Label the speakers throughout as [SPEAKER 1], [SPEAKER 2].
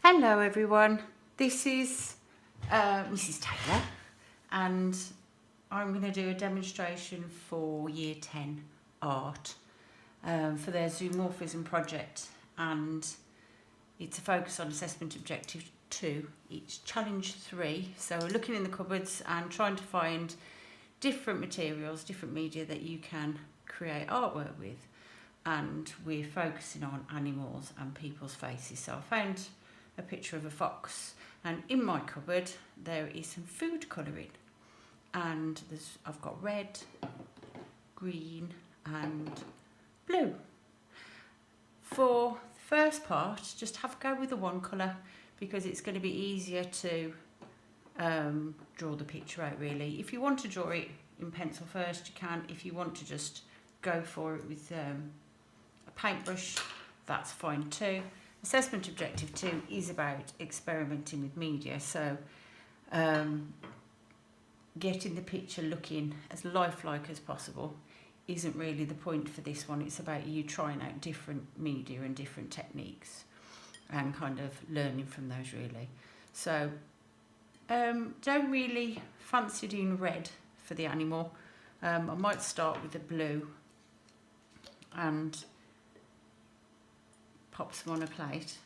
[SPEAKER 1] Hello everyone, this is Mrs. Taylor and I'm going to do a demonstration for Year 10 art for their Zoomorphism project, and it's a focus on assessment objective 2. It's challenge 3, so we're looking in the cupboards and trying to find different materials, different media that you can create artwork with, and we're focusing on animals and people's faces. So I found a picture of a fox, and in my cupboard there is some food colouring, and I've got red, green and blue. For the first part, just have a go with the one colour because it's going to be easier to draw the picture out really. If you want to draw it in pencil first, you can. If you want to just go for it with a paintbrush, that's fine too. Assessment objective 2 is about experimenting with media, so getting the picture looking as lifelike as possible isn't really the point for this one. It's about you trying out different media and different techniques and kind of learning from those really. So don't really fancy doing red for the animal. I might start with the blue and pop some on a plate.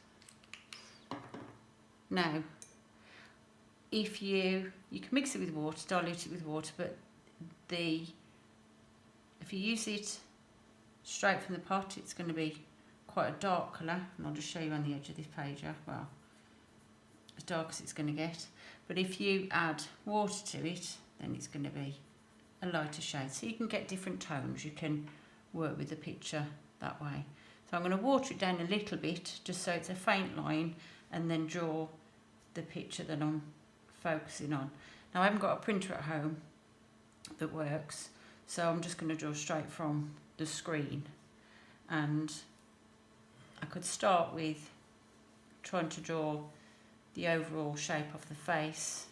[SPEAKER 1] Now, if you can mix it with water, dilute it with water, but if you use it straight from the pot, it's going to be quite a dark colour, and I'll just show you on the edge of this page. Well, as dark as it's going to get. But if you add water to it, then it's going to be a lighter shade. So you can get different tones. You can work with the picture that way. So I'm going to water it down a little bit, just so it's a faint line, and then draw the picture that I'm focusing on. Now I haven't got a printer at home that works, so I'm just going to draw straight from the screen. And I could start with trying to draw the overall shape of the face.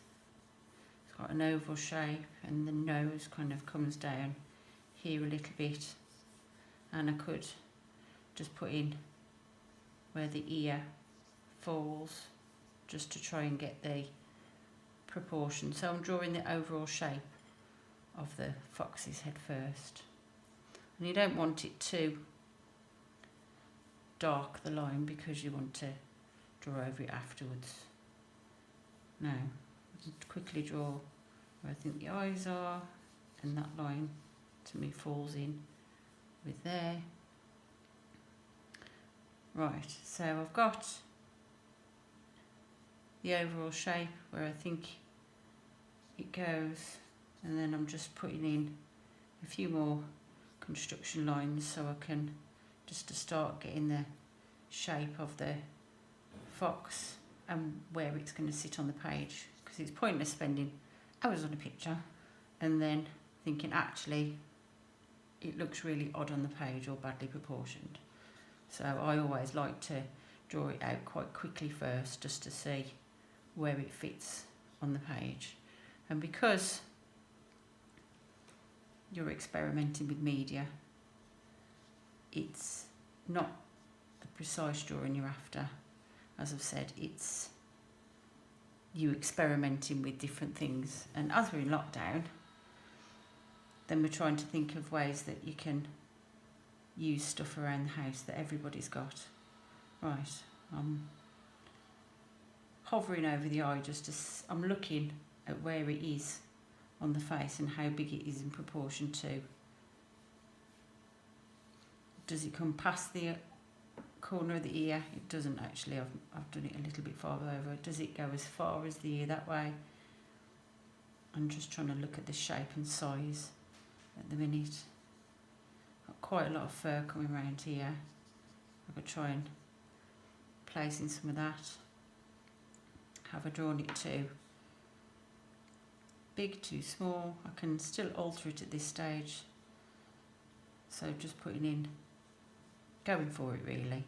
[SPEAKER 1] It's got an oval shape, and the nose kind of comes down here a little bit, and I could just put in where the ear falls just to try and get the proportion. So I'm drawing the overall shape of the fox's head first, and you don't want it too dark, the line, because you want to draw over it afterwards. Now I'll quickly draw where I think the eyes are, and that line to me falls in with there. Right, so I've got the overall shape where I think it goes, and then I'm just putting in a few more construction lines so I can just to start getting the shape of the fox and where it's going to sit on the page, because it's pointless spending hours on a picture and then thinking actually it looks really odd on the page or badly proportioned. So I always like to draw it out quite quickly first, just to see where it fits on the page. And because you're experimenting with media, it's not a precise drawing you're after. As I've said, it's you experimenting with different things. And as we're in lockdown, then we're trying to think of ways that you can use stuff around the house that everybody's got. Right, I'm hovering over the eye just as I'm looking at where it is on the face and how big it is in proportion to. Does it come past the corner of the ear? It doesn't actually. I've done it a little bit farther over. Does it go as far as the ear that way? I'm just trying to look at the shape and size at the minute. Got quite a lot of fur coming around here. I could try and place in some of that. Have I drawn it too big, too small? I can still alter it at this stage. So just putting in, going for it really.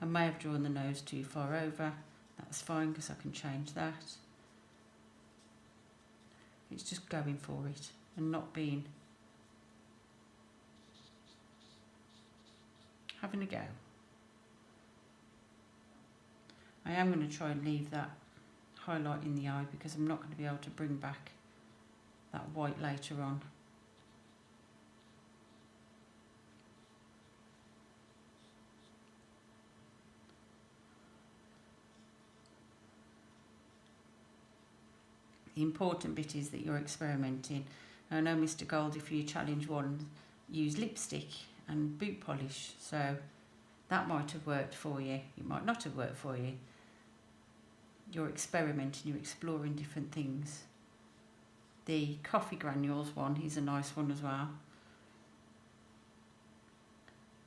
[SPEAKER 1] I may have drawn the nose too far over. That's fine because I can change that. It's just going for it and not being having a go. I am going to try and leave that highlight in the eye because I'm not going to be able to bring back that white later on. The important bit is that you're experimenting. I know Mr. Goldie for your challenge one used lipstick and boot polish, so that might have worked for you. It might not have worked for you. You're experimenting, you're exploring different things. The coffee granules one is a nice one as well.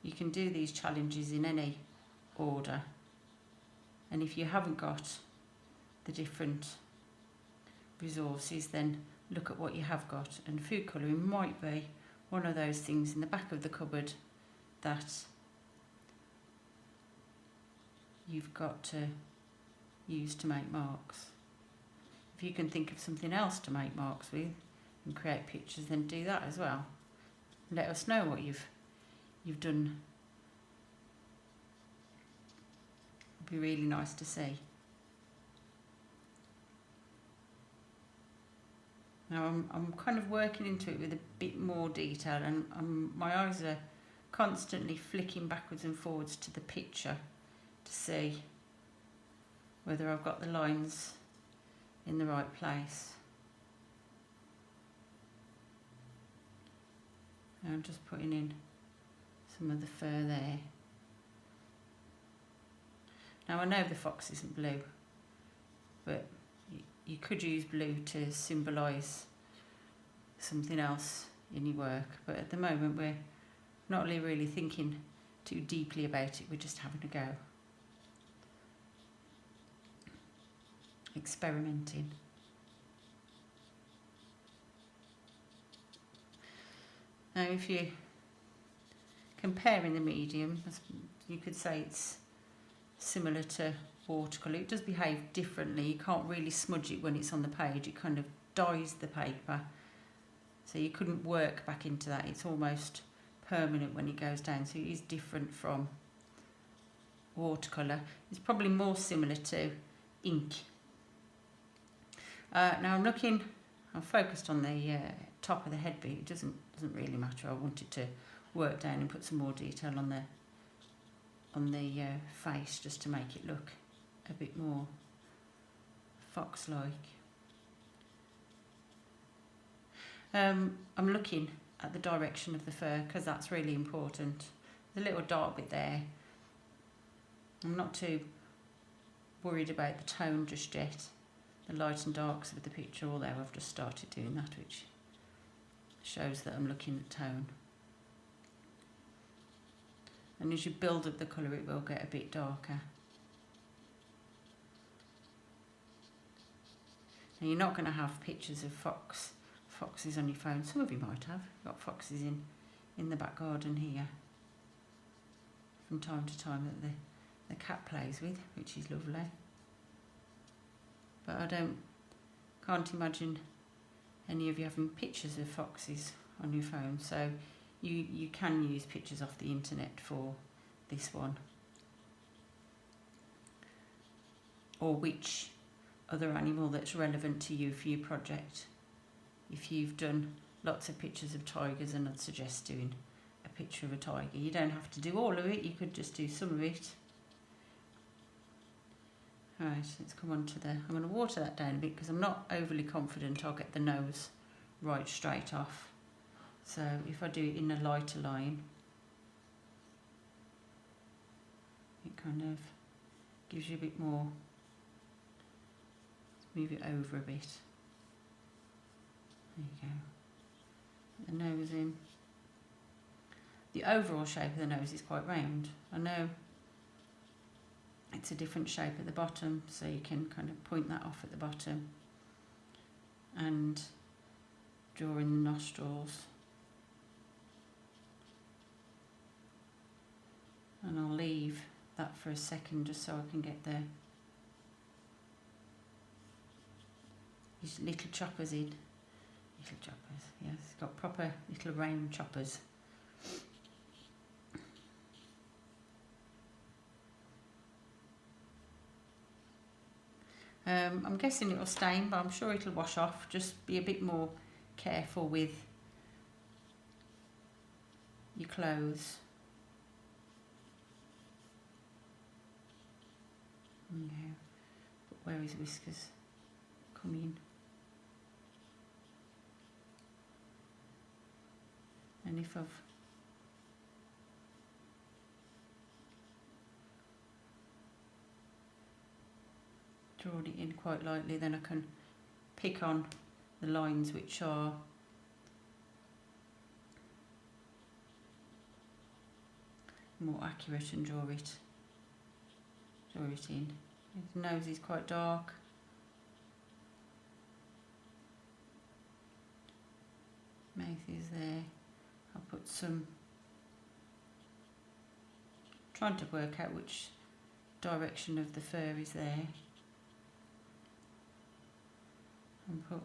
[SPEAKER 1] You can do these challenges in any order, and if you haven't got the different resources, then look at what you have got, and food colouring might be one of those things in the back of the cupboard that you've got to use to make marks. If you can think of something else to make marks with and create pictures, then do that as well. Let us know what you've done. It'd be really nice to see. Now I'm kind of working into it with a bit more detail, and my eyes are constantly flicking backwards and forwards to the picture to see whether I've got the lines in the right place. And I'm just putting in some of the fur there. Now I know the fox isn't blue, but you could use blue to symbolise something else in your work, but at the moment we're not really thinking too deeply about it, we're just having a go. Experimenting. Now if you're comparing the medium, you could say it's similar to watercolour. It does behave differently. You can't really smudge it when it's on the page. It kind of dyes the paper, so you couldn't work back into that. It's almost permanent when it goes down, so it is different from watercolour. It's probably more similar to ink. Now I'm focused on the top of the head bit. It doesn't really matter. I wanted to work down and put some more detail on the face, just to make it look a bit more fox-like. I'm looking at the direction of the fur because that's really important. The little dark bit there, I'm not too worried about the tone just yet. The light and darks of the picture, although I've just started doing that, which shows that I'm looking at tone. And as you build up the colour, it will get a bit darker. Now you're not going to have pictures of foxes on your phone. Some of you might have. You've got foxes in the back garden here from time to time that the cat plays with, which is lovely. But I can't imagine any of you having pictures of foxes on your phone, so you can use pictures off the internet for this one. Or which other animal that's relevant to you for your project. If you've done lots of pictures of tigers, and I'd suggest doing a picture of a tiger. You don't have to do all of it, you could just do some of it. Right, let's come on to I'm going to water that down a bit because I'm not overly confident I'll get the nose right straight off. So if I do it in a lighter line, it kind of gives you a bit more. Let's move it over a bit. There you go. The nose in. The overall shape of the nose is quite round. I know it's a different shape at the bottom, so you can kind of point that off at the bottom and draw in the nostrils. And I'll leave that for a second just so I can get these little choppers in. Little choppers, yes, it's got proper little round choppers. I'm guessing it'll stain, but I'm sure it'll wash off. Just be a bit more careful with your clothes. No. But where is Whiskers? Come in. And if I've drawn it in quite lightly, then I can pick on the lines which are more accurate and draw it in. His nose is quite dark. Mouth is there. I'll put some, trying to work out which direction of the fur is there, and put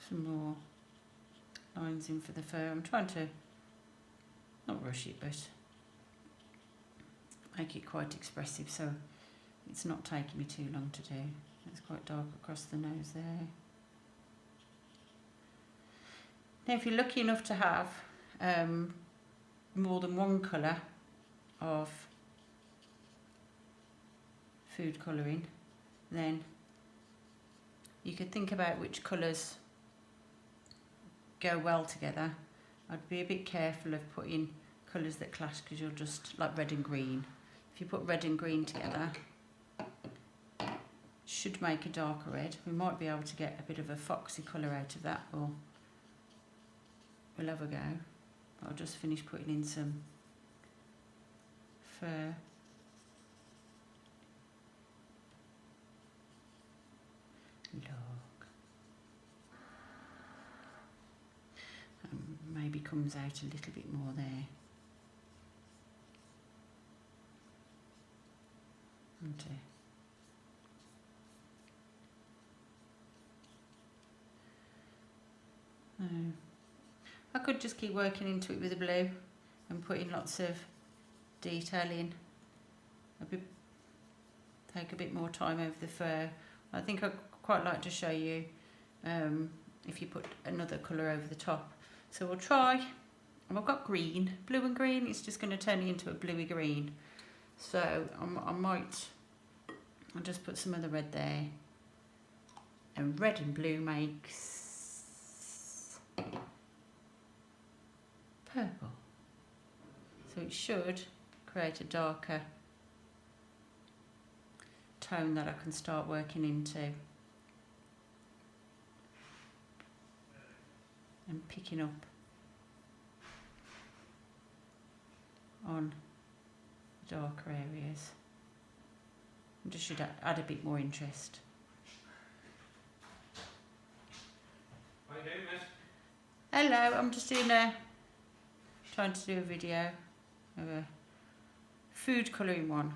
[SPEAKER 1] some more lines in for the fur. I'm trying to not rush it, but make it quite expressive so it's not taking me too long to do. It's quite dark across the nose there. Now if you're lucky enough to have more than one colour of food colouring, then you could think about which colours go well together. I'd be a bit careful of putting colours that clash, because you'll just, like red and green. If you put red and green together, should make a darker red. We might be able to get a bit of a foxy colour out of that, or we'll have a go. I'll just finish putting in some fur. Look. Maybe comes out a little bit more there. Okay. I could just keep working into it with the blue and putting lots of detail in. Take a bit more time over the fur. I think I'd quite like to show you if you put another colour over the top. So we'll try. I've got green, blue and green. It's just going to turn it into a bluey green. So I'll just put some of the red there. And red and blue makes purple. So it should create a darker tone that I can start working into and picking up on the darker areas. I just should add a bit more interest.
[SPEAKER 2] What are you doing, miss?
[SPEAKER 1] Hello, I'm just trying to do a video of a food colouring one.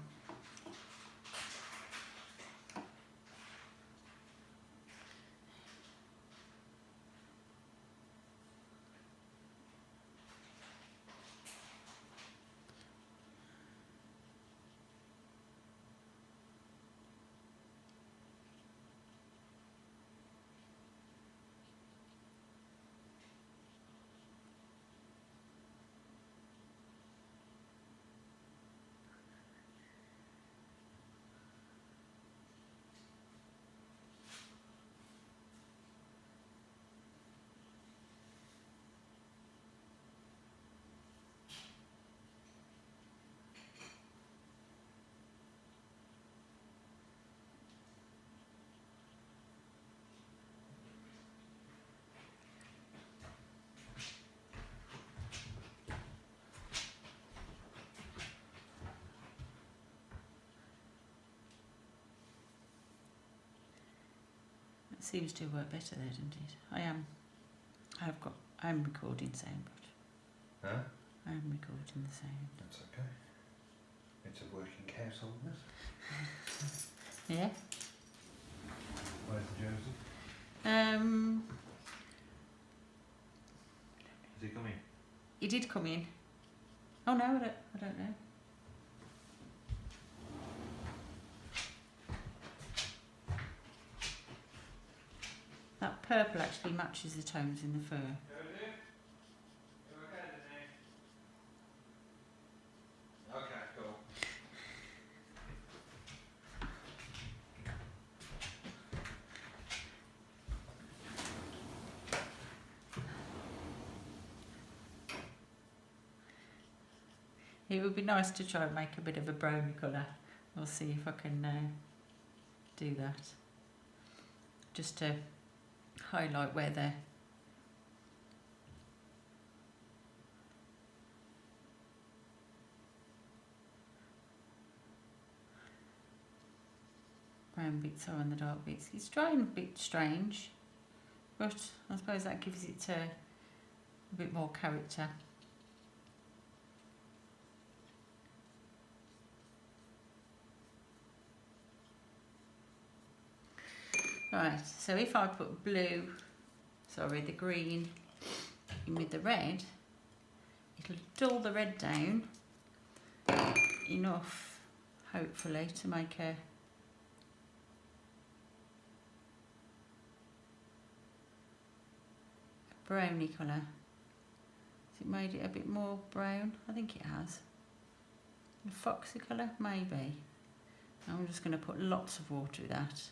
[SPEAKER 1] Seems to work better there, doesn't it? I am recording sound, but
[SPEAKER 2] Huh?
[SPEAKER 1] I am recording the sound.
[SPEAKER 2] That's okay. It's a working household, isn't it?
[SPEAKER 1] Yeah.
[SPEAKER 2] Where's the Josie? Is he coming?
[SPEAKER 1] He did come in. Oh no, I don't know. purple actually matches the tones in the fur.
[SPEAKER 2] Okay, cool.
[SPEAKER 1] It would be nice to try and make a bit of a browny colour. We'll see if I can do that. Just to highlight where the brown bits are and the dark bits. It's drying a bit strange, but I suppose that gives it a bit more character. Right, so if I put the green in with the red, it'll dull the red down enough, hopefully, to make a browny colour. Has it made it a bit more brown? I think it has. A foxy colour, maybe. I'm just going to put lots of water with that.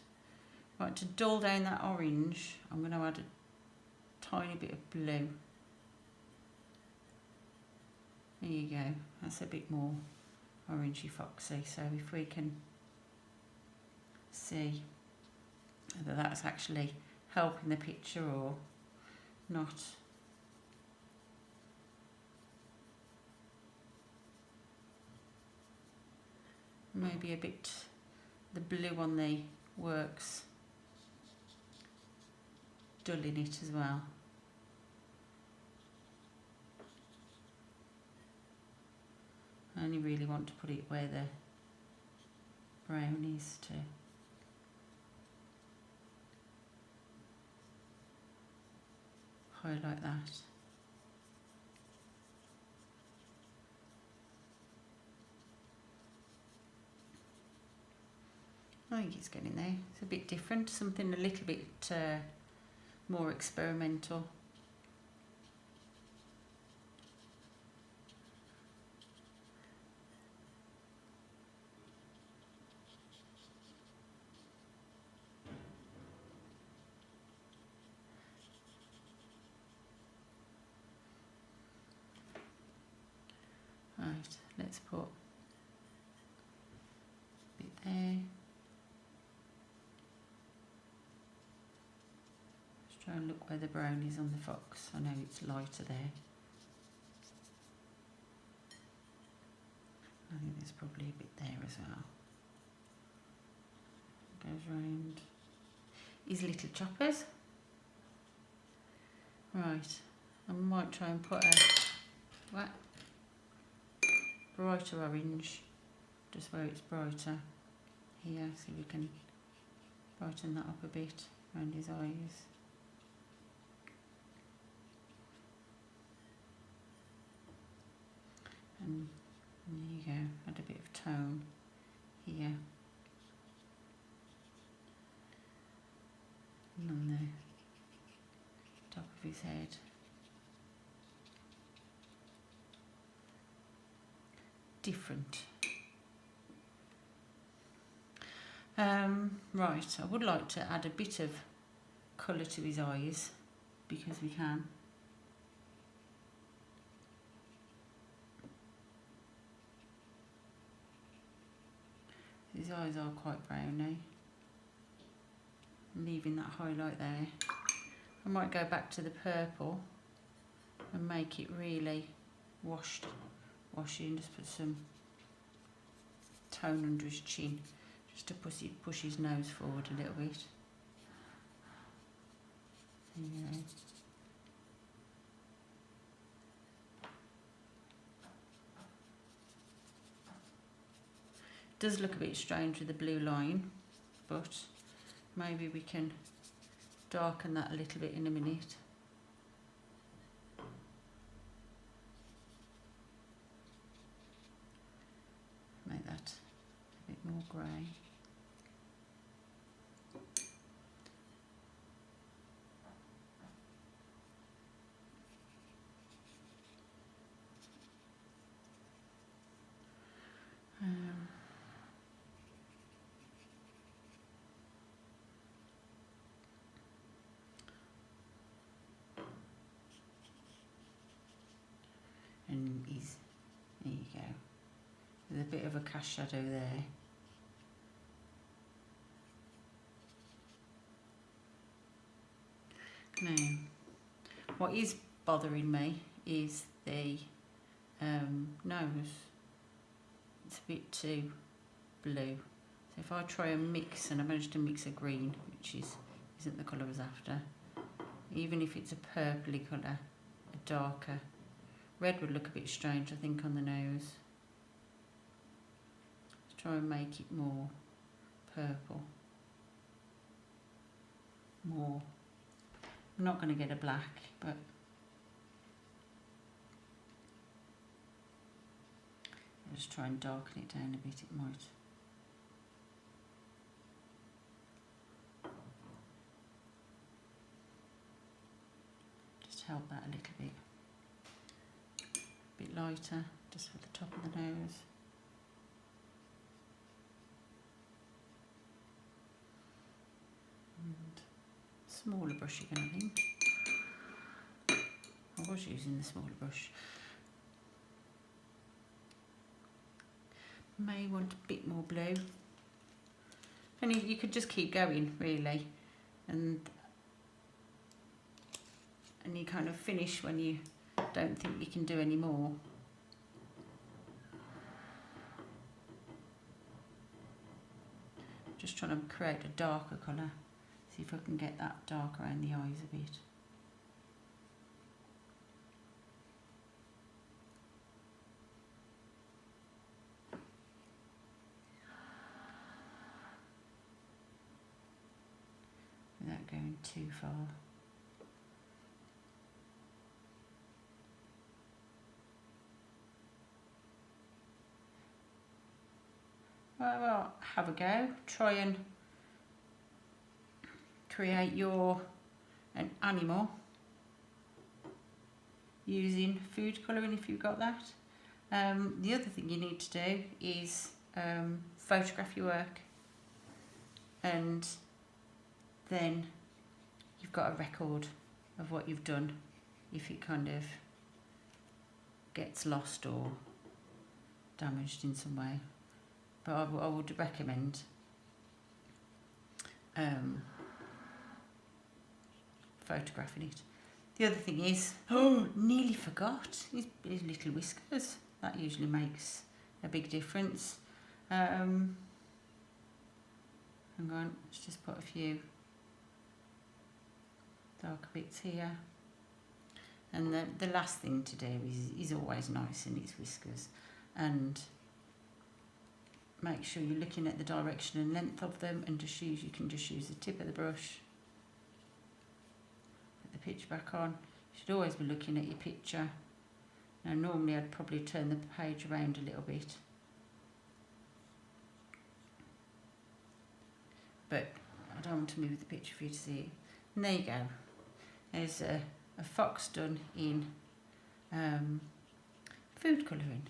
[SPEAKER 1] Right, to dull down that orange, I'm going to add a tiny bit of blue. There you go, that's a bit more orangey foxy. So if we can see whether that's actually helping the picture or not. Maybe a bit, the blue on the works dulling it as well. I only really want to put it where the brown is to highlight that. I think it's getting there. It's a bit different, something a little bit more experimental. Right, let's put a bit there. Let's try and look where the brown is on the fox. I know it's lighter there. I think there's probably a bit there as well. Goes round his little choppers. Right, I might try and put a brighter orange, just where it's brighter here, so we can brighten that up a bit around his eyes. And there you go, add a bit of tone here. And on the top of his head. Different. Right, I would like to add a bit of colour to his eyes, because we can. His eyes are quite browny. I'm leaving that highlight there. I might go back to the purple and make it really washy, and just put some tone under his chin, just to push his nose forward a little bit. There you go. Does look a bit strange with the blue line, but maybe we can darken that a little bit in a minute. Make that a bit more grey. go. There's a bit of a cast shadow there. Now, what is bothering me is the nose. It's a bit too blue. So if I try and mix, and I managed to mix a green, which isn't the colour I was after, even if it's a purpley colour, a darker red would look a bit strange, I think, on the nose. Let's try and make it more purple. More. I'm not going to get a black, but I'll just try and darken it down a bit, it might. Just help that a little bit. A bit lighter, just for the top of the nose. And smaller brush again, I think. I was using the smaller brush. May want a bit more blue. And you could just keep going, really, and you kind of finish when you don't think you can do any more. Just trying to create a darker colour. See if I can get that dark around the eyes a bit. Without going too far. Well, have a go. Try and create an animal using food colouring if you've got that. The other thing you need to do is photograph your work, and then you've got a record of what you've done if it kind of gets lost or damaged in some way. But I would recommend photographing it. The other thing is, nearly forgot, his little whiskers. That usually makes a big difference. Hang on, let's just put a few darker bits here. And the last thing to do is always nice in its whiskers, and make sure you're looking at the direction and length of them, and you can just use the tip of the brush. Put the picture back on. You should always be looking at your picture. Now normally I'd probably turn the page around a little bit, but I don't want to move the picture for you to see it. And there you go. There's a fox done in food colouring.